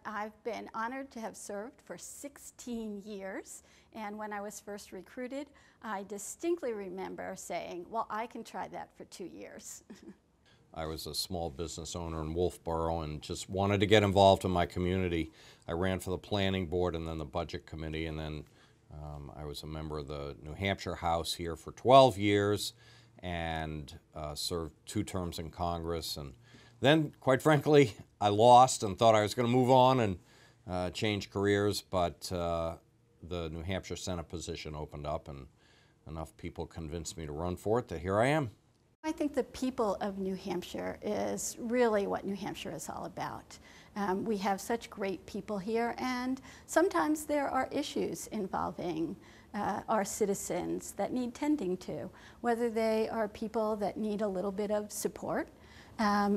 I've been honored to have served for 16 years, and when I was first recruited, I distinctly remember saying, well, I can try that for 2 years. I was a small business owner in Wolfboro and just wanted to get involved in my community. I ran for the planning board and then the budget committee, and then I was a member of the New Hampshire House here for 12 years and served 2 terms in Congress. And then, quite frankly, I lost and thought I was going to move on and change careers, but the New Hampshire Senate position opened up and enough people convinced me to run for it that here I am. I think the people of New Hampshire is really what New Hampshire is all about. We have such great people here, and sometimes there are issues involving our citizens that need tending to, whether they are people that need a little bit of support,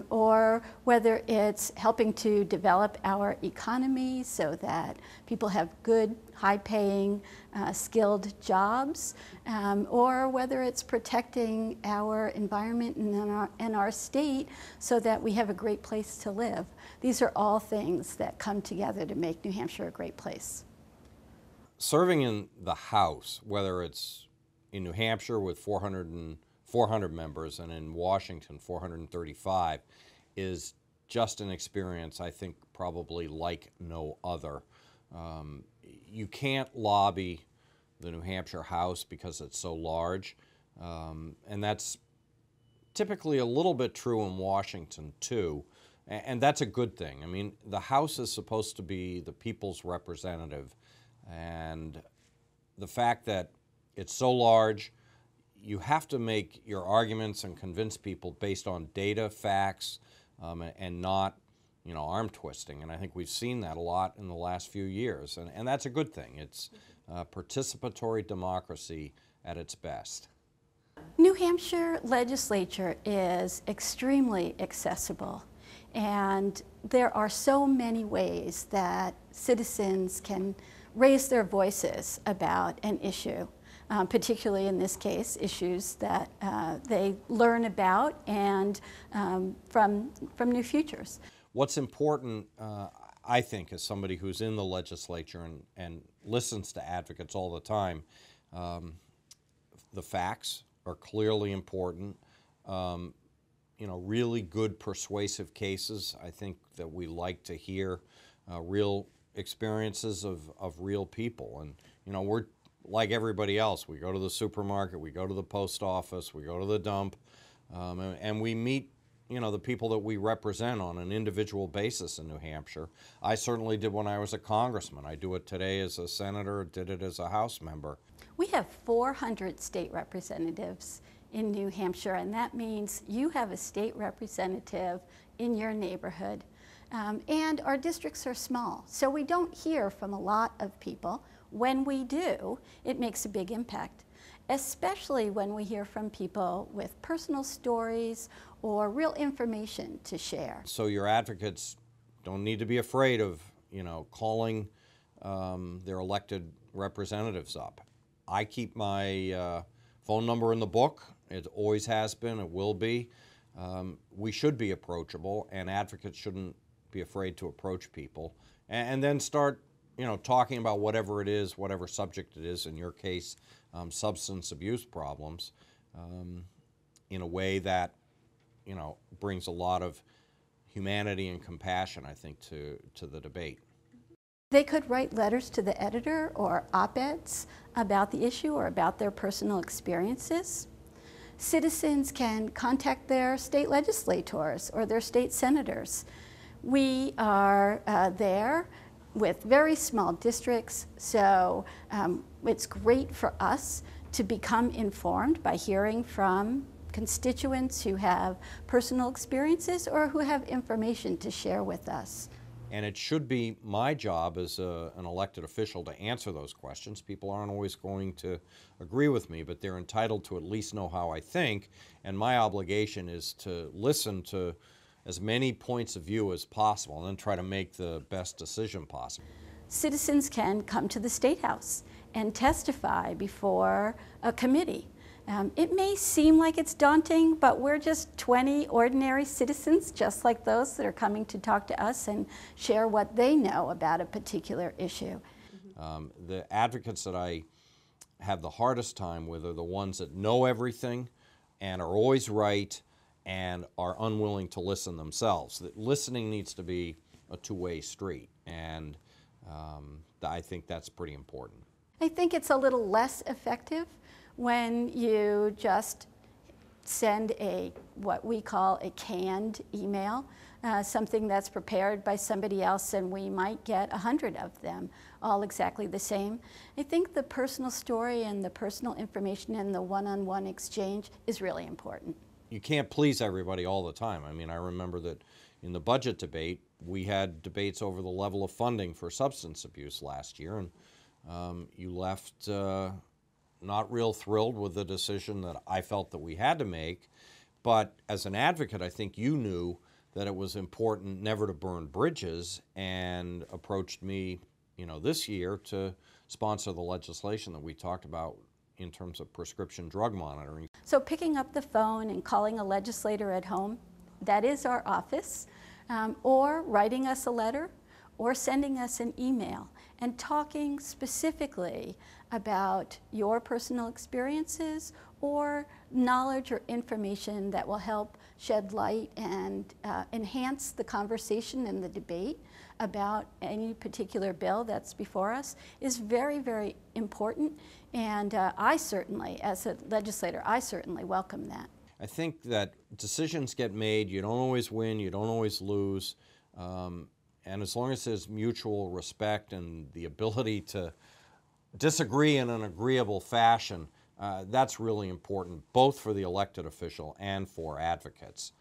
or whether it's helping to develop our economy so that people have good, high-paying, skilled jobs, or whether it's protecting our environment and our state so that we have a great place to live. These are all things that come together to make New Hampshire a great place. Serving in the House, whether it's in New Hampshire with 400 members and in Washington 435, is just an experience I think probably like no other. You can't lobby the New Hampshire House because it's so large, and that's typically a little bit true in Washington too, and that's a good thing. I mean, the House is supposed to be the people's representative, and the fact that it's so large, you have to make your arguments and convince people based on data, facts, and not, arm twisting. And I think we've seen that a lot in the last few years, and that's a good thing. It's participatory democracy at its best. New Hampshire legislature is extremely accessible, and there are so many ways that citizens can raise their voices about an issue. Particularly in this case, issues that they learn about and from New Futures. What's important, I think, as somebody who's in the legislature and listens to advocates all the time, the facts are clearly important. Really good persuasive cases. I think that we like to hear real experiences of real people, and we're like everybody else. We go to the supermarket, we go to the post office, we go to the dump, and we meet, the people that we represent on an individual basis in New Hampshire. I certainly did when I was a congressman. I do it today as a senator, did it as a House member. We have 400 state representatives in New Hampshire, and that means you have a state representative in your neighborhood. And our districts are small, so we don't hear from a lot of people. When we do, it makes a big impact, especially when we hear from people with personal stories or real information to share. So your advocates don't need to be afraid of, calling their elected representatives up. I keep my phone number in the book. It always has been, it will be. We should be approachable, and advocates shouldn't be afraid to approach people and then start talking about whatever it is, whatever subject it is, in your case, substance abuse problems, in a way that, brings a lot of humanity and compassion, I think, to the debate. They could write letters to the editor or op-eds about the issue or about their personal experiences. Citizens can contact their state legislators or their state senators. We are there with very small districts, so it's great for us to become informed by hearing from constituents who have personal experiences or who have information to share with us. And it should be my job as an elected official to answer those questions. People aren't always going to agree with me, but they're entitled to at least know how I think, and my obligation is to listen to as many points of view as possible and then try to make the best decision possible. Citizens can come to the State House and testify before a committee. It may seem like it's daunting, but we're just 20 ordinary citizens, just like those that are coming to talk to us and share what they know about a particular issue. The advocates that I have the hardest time with are the ones that know everything and are always right and are unwilling to listen themselves. That listening needs to be a two-way street, and I think that's pretty important. I think it's a little less effective when you just send what we call a canned email, something that's prepared by somebody else, and we might get 100 of them, all exactly the same. I think the personal story and the personal information and the one-on-one exchange is really important. You can't please everybody all the time. I mean, I remember that in the budget debate, we had debates over the level of funding for substance abuse last year, and you left not real thrilled with the decision that I felt that we had to make. But as an advocate, I think you knew that it was important never to burn bridges, and approached me, this year to sponsor the legislation that we talked about in terms of prescription drug monitoring. So picking up the phone and calling a legislator at home, that is our office, or writing us a letter, or sending us an email, and talking specifically about your personal experiences or knowledge or information that will help shed light and enhance the conversation and the debate about any particular bill that's before us is very, very important. And I certainly, as a legislator, I certainly welcome that. I think that decisions get made. You don't always win, you don't always lose. And as long as there's mutual respect and the ability to disagree in an agreeable fashion, that's really important, both for the elected official and for advocates.